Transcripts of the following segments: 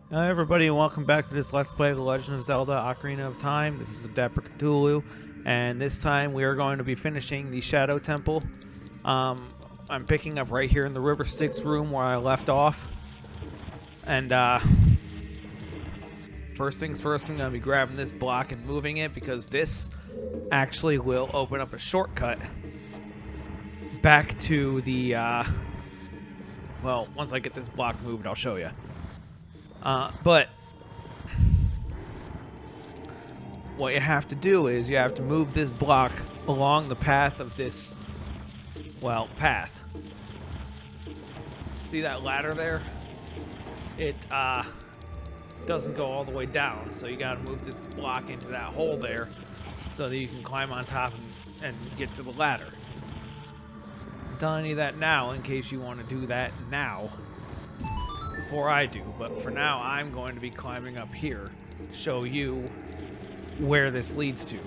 Hello everybody and welcome back to this Let's Play The Legend of Zelda Ocarina of Time. This is Adepper Cthulhu, and this time we are going to be finishing the Shadow Temple. I'm picking up right here in the River Styx room where I left off. And first things first, I'm going to be grabbing this block and moving it because this actually will open up a shortcut back to the, well, once I get this block moved, I'll show you. But what you have to do is you have to move this block along the path of this, well, path. See that ladder there? It doesn't go all the way down, so you gotta move this block into that hole there so that you can climb on top and get to the ladder. I'm telling you that now in case you want to do that now. Before I do, but for now I'm going to be climbing up here to show you where this leads to.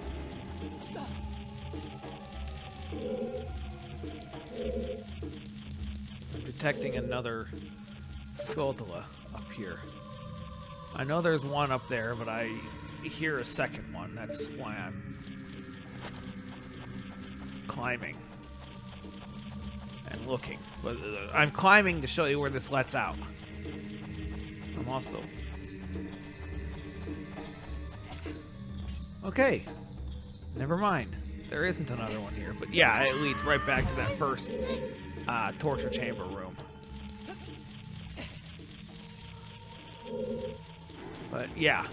I'm detecting another Skulltula up here. I know there's one up there, but I hear a second one. That's why I'm climbing and looking. But I'm climbing to show you where this lets out. I'm also... Okay. Never mind. There isn't another one here. But yeah, it leads right back to that first torture chamber room. But yeah.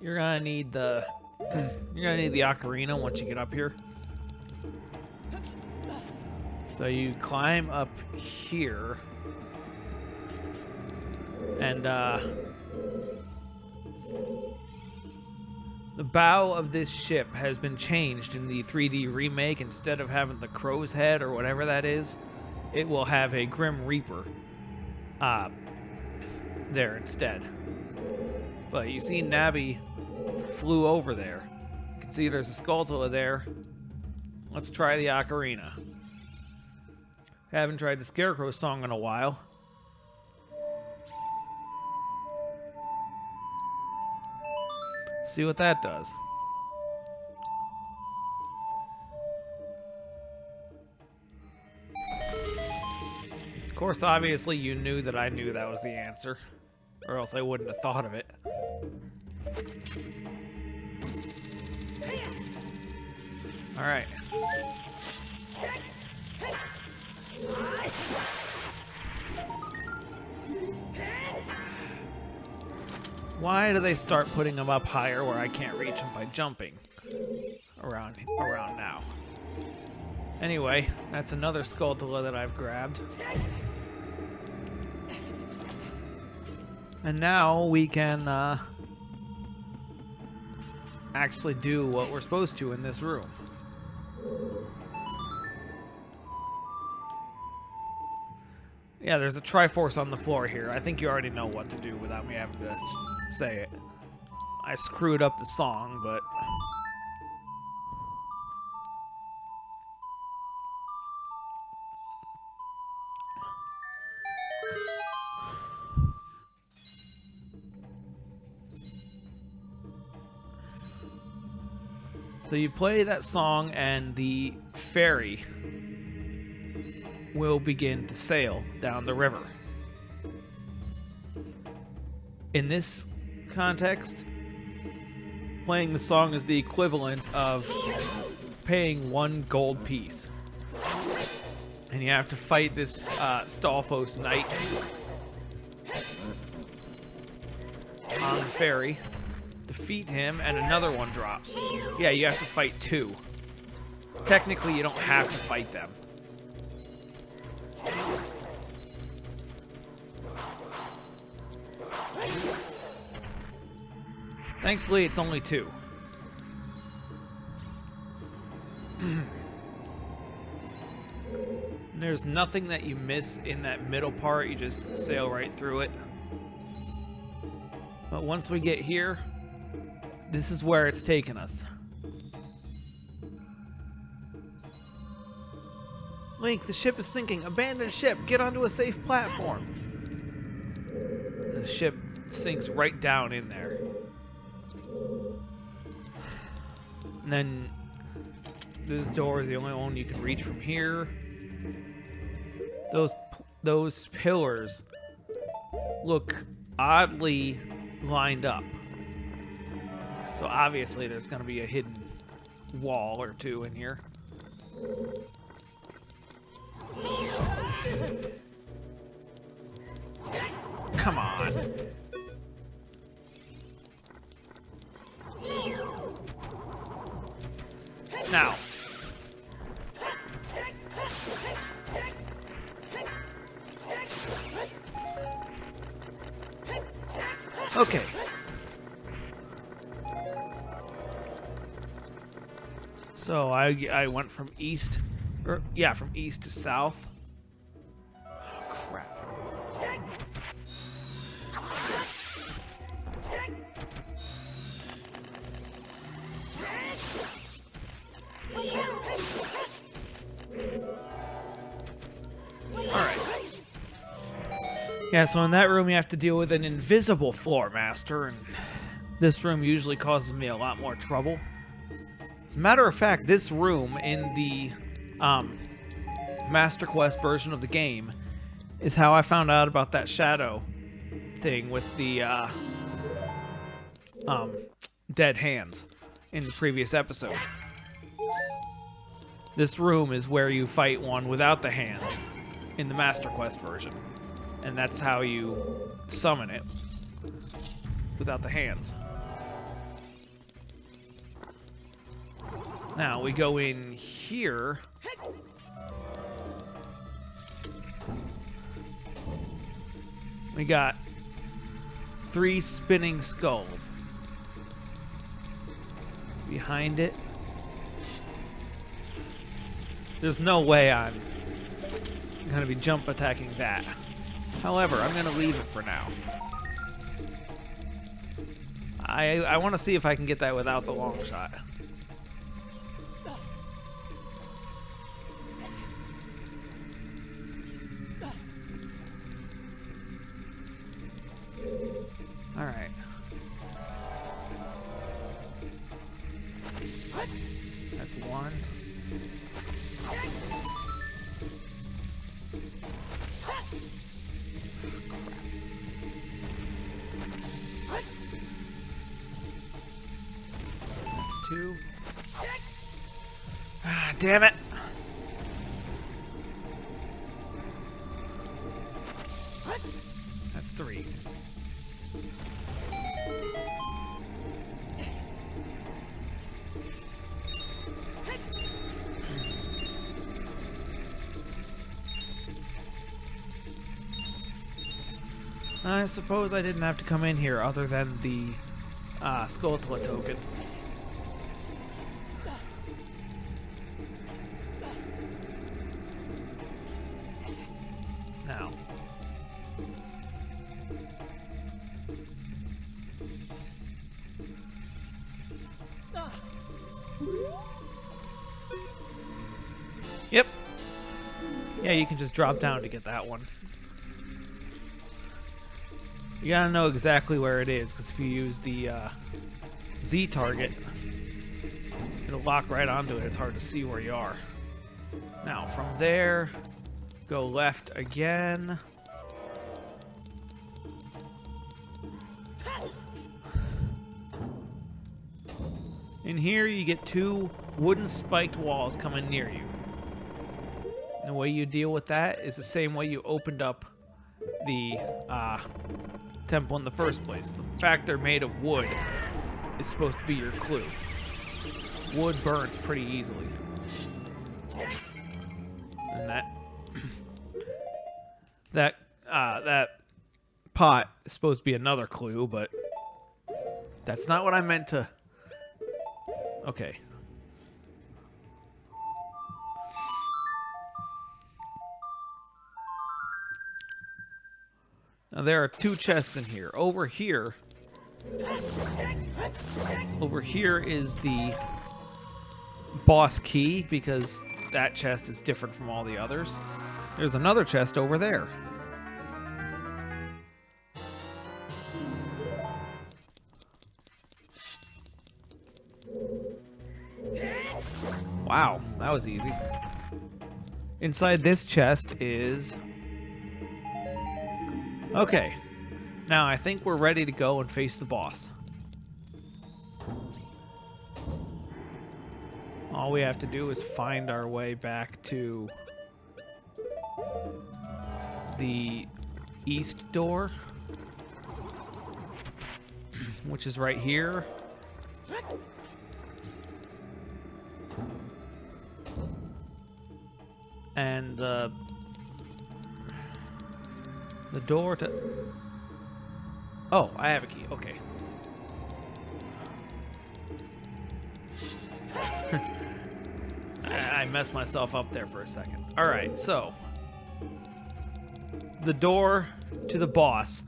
You're gonna need the... you're gonna need the ocarina once you get up here. So you climb up here. And, the bow of this ship has been changed in the 3D remake. Instead of having the crow's head or whatever that is, it will have a Grim Reaper there instead. But you see Navi flew over there. You can see there's a Skulltula there. Let's try the ocarina. Haven't tried the Scarecrow song in a while. See what that does. Of course, obviously you knew that I knew that was the answer, or else I wouldn't have thought of it. Alright. Why do they start putting them up higher where I can't reach them by jumping around now? Anyway, that's another Skulltula that I've grabbed. And now we can actually do what we're supposed to in this room. Yeah, there's a Triforce on the floor here. I think you already know what to do without me having to say it. I screwed up the song, but... So you play that song and the fairy will begin to sail down the river. In this context, playing the song is the equivalent of paying 1 gold piece. And you have to fight this Stalfos knight on the ferry, defeat him, and another one drops. Yeah, you have to fight 2. Technically, you don't have to fight them. Thankfully, it's only 2. There's nothing that you miss in that middle part. You just sail right through it. But once we get here, this is where it's taken us. Link, the ship is sinking. Abandon ship. Get onto a safe platform. the ship sinks right down in there. And then this door is the only one you can reach from here. Those pillars look oddly lined up. So obviously there's going to be a hidden wall or two in here. Come on. Now. Okay. So I went from east, from east to south. Oh, crap. Yeah, so in that room you have to deal with an invisible floor master, and this room usually causes me a lot more trouble. As a matter of fact, this room in the Master Quest version of the game is how I found out about that shadow thing with the dead hands in the previous episode. This room is where you fight one without the hands in the Master Quest version. And that's how you summon it without the hands. Now we go in here. We got 3 spinning skulls. Behind it. There's no way I'm gonna be jump attacking that. However, I'm going to leave it for now. I want to see if I can get that without the long shot. Alright. That's one. Two. Ah, damn it. That's 3. I suppose I didn't have to come in here other than the Skulltula token. Now. Yep. Yeah, you can just drop down to get that one. You gotta know exactly where it is, because if you use the Z target, it'll lock right onto it. It's hard to see where you are. Now, from there, go left again. In here, you get 2 wooden spiked walls coming near you. The way you deal with that is the same way you opened up the temple in the first place. The fact they're made of wood is supposed to be your clue. Wood burns pretty easily. And that pot is supposed to be another clue, but that's not what I meant to... Okay. Now there are 2 chests in here. Over here is the boss key, because that chest is different from all the others. There's another chest over there. Wow, that was easy. Inside this chest is... Okay. Now I think we're ready to go and face the boss. All we have to do is find our way back to the east door, which is right here. And the door to... Oh, I have a key. Okay. I messed myself up there for a second. Alright, so the door to the boss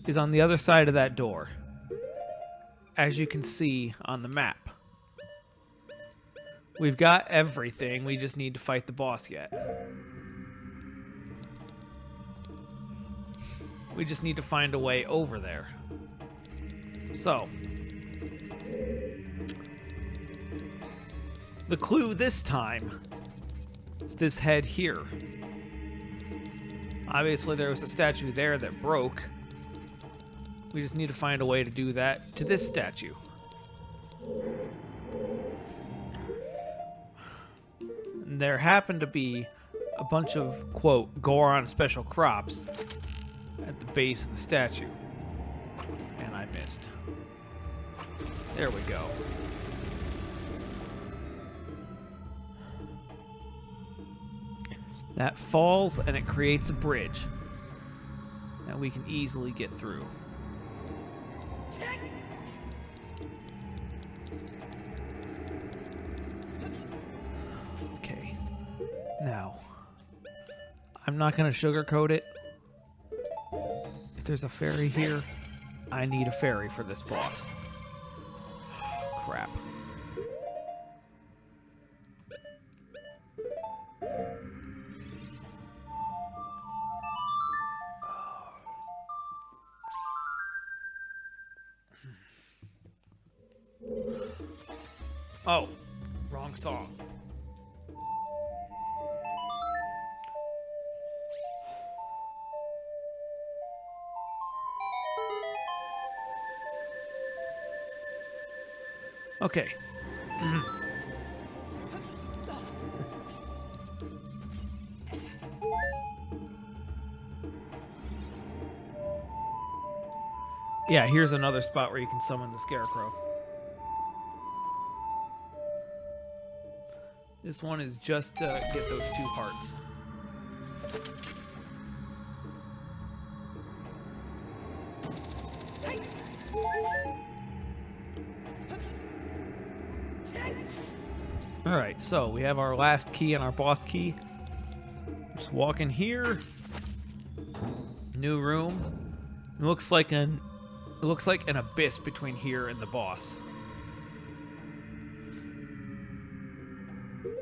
is on the other side of that door, as you can see on the map. We've got everything, we just need to fight the boss yet. We just need to find a way over there. So, the clue this time is this head here. Obviously there was a statue there that broke. We just need to find a way to do that to this statue. And there happened to be a bunch of, quote, Goron special crops at the base of the statue. And I missed. There we go. That falls and it creates a bridge that we can easily get through. Okay. Now, I'm not going to sugarcoat it. If there's a fairy here, I need a fairy for this boss. Crap. Oh, wrong song. Okay. Yeah, here's another spot where you can summon the Scarecrow. This one is just to get those 2 hearts. Alright, so we have our last key and our boss key. Just walk in here. New room. It looks like an abyss between here and the boss.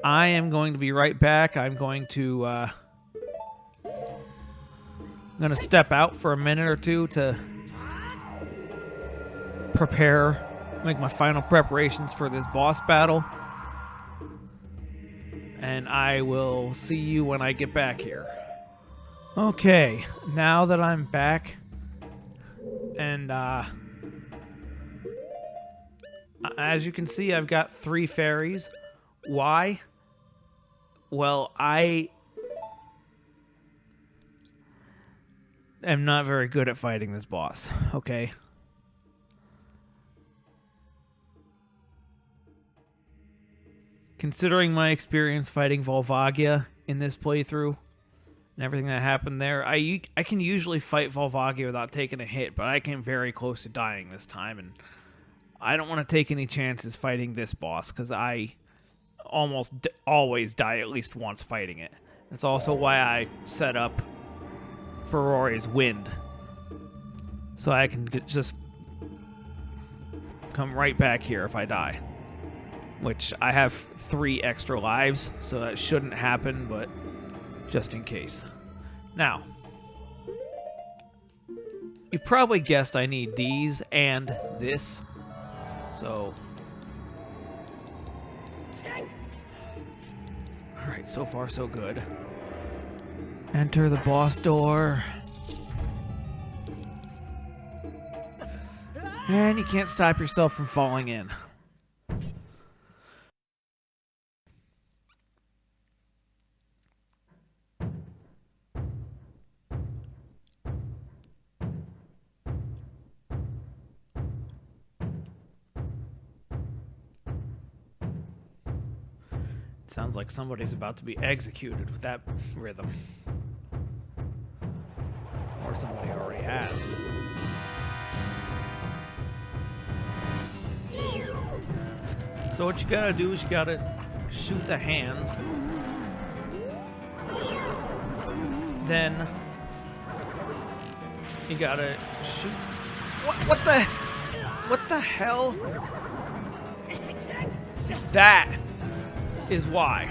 I am going to be right back. I'm going to step out for a minute or two to prepare, make my final preparations for this boss battle. And I will see you when I get back here. Okay, now that I'm back, and as you can see, I've got 3 fairies. Why? Well, I am not very good at fighting this boss, okay? Considering my experience fighting Volvagia in this playthrough and everything that happened there, I can usually fight Volvagia without taking a hit, but I came very close to dying this time, and I don't want to take any chances fighting this boss, because I almost always die at least once fighting it. That's also why I set up for Rory's Wind, so I can just come right back here if I die. Which I have 3 extra lives, so that shouldn't happen, but just in case. Now, You probably guessed I need these and this. So... Alright, so far so good. Enter the boss door. And you can't stop yourself from falling in. Sounds like somebody's about to be executed with that rhythm. Or somebody already has. So what you gotta do is you gotta shoot the hands. Then you gotta shoot. What the hell? See, that is why.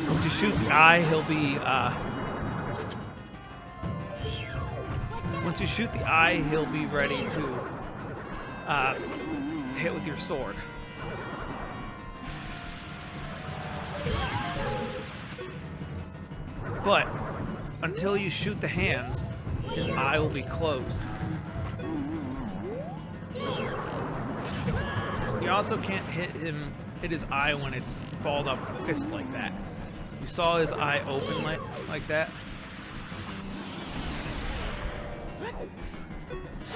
Once you shoot the eye, he'll be, once you shoot the eye, he'll be ready to, hit with your sword. But until you shoot the hands, his eye will be closed. You also can't hit his eye when it's balled up fist like that. You saw his eye open like that.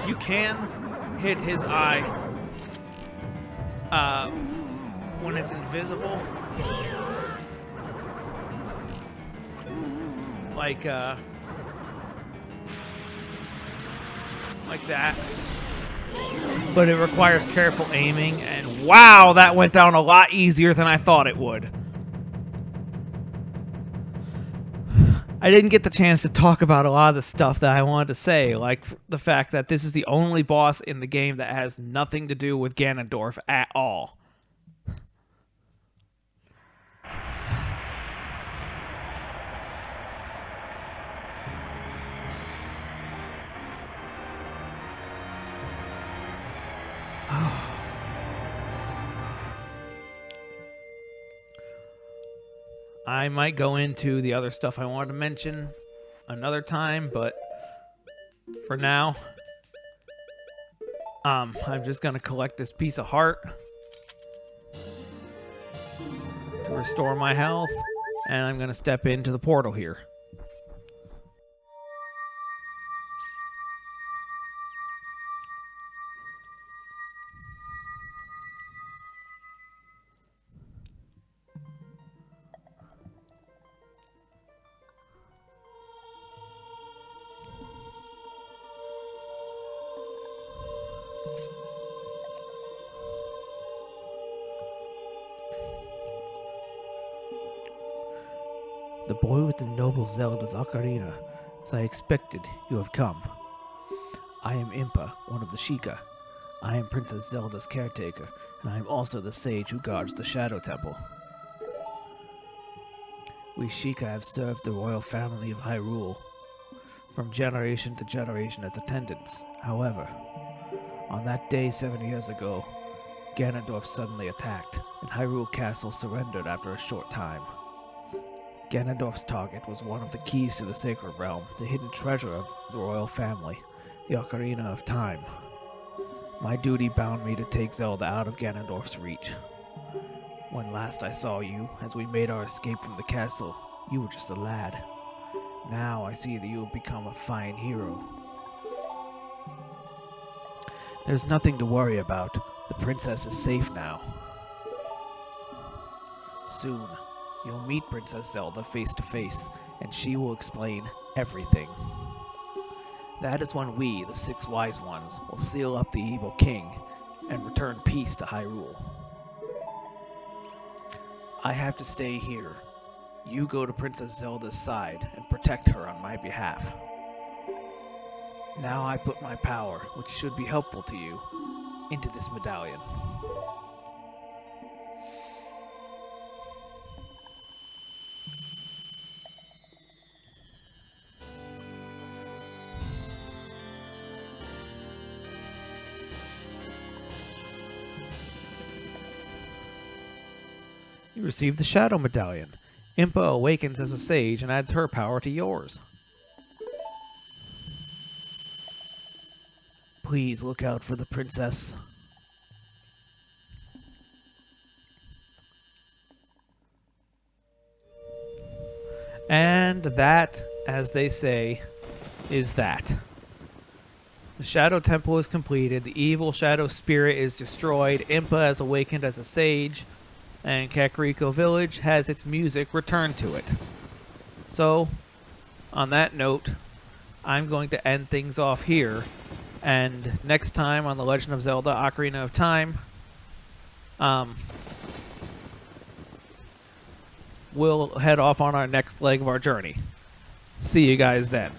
You can hit his eye when it's invisible. Like that. But it requires careful aiming, and wow, that went down a lot easier than I thought it would. I didn't get the chance to talk about a lot of the stuff that I wanted to say, like the fact that this is the only boss in the game that has nothing to do with Ganondorf at all. I might go into the other stuff I wanted to mention another time, but for now, I'm just gonna collect this piece of heart to restore my health, and I'm gonna step into the portal here. The boy with the noble Zelda's Ocarina. As I expected, you have come. I am Impa, one of the Sheikah. I am Princess Zelda's caretaker, and I am also the sage who guards the Shadow Temple. We Sheikah have served the royal family of Hyrule from generation to generation as attendants. However, on that day 7 years ago, Ganondorf suddenly attacked, and Hyrule Castle surrendered after a short time. Ganondorf's target was one of the keys to the Sacred Realm, the hidden treasure of the royal family, the Ocarina of Time. My duty bound me to take Zelda out of Ganondorf's reach. When last I saw you, as we made our escape from the castle, you were just a lad. Now I see that you have become a fine hero. There's nothing to worry about. The princess is safe now. Soon, you'll meet Princess Zelda face to face, and she will explain everything. That is when we, the Six Wise Ones, will seal up the evil king and return peace to Hyrule. I have to stay here. You go to Princess Zelda's side and protect her on my behalf. Now I put my power, which should be helpful to you, into this medallion. You receive the Shadow Medallion. Impa awakens as a sage and adds her power to yours. Please look out for the princess. And that, as they say, is that. The Shadow Temple is completed, the evil Shadow Spirit is destroyed, Impa has awakened as a sage, and Kakariko Village has its music returned to it. So, on that note, I'm going to end things off here, and next time on The Legend of Zelda Ocarina of Time, we'll head off on our next leg of our journey. See you guys then.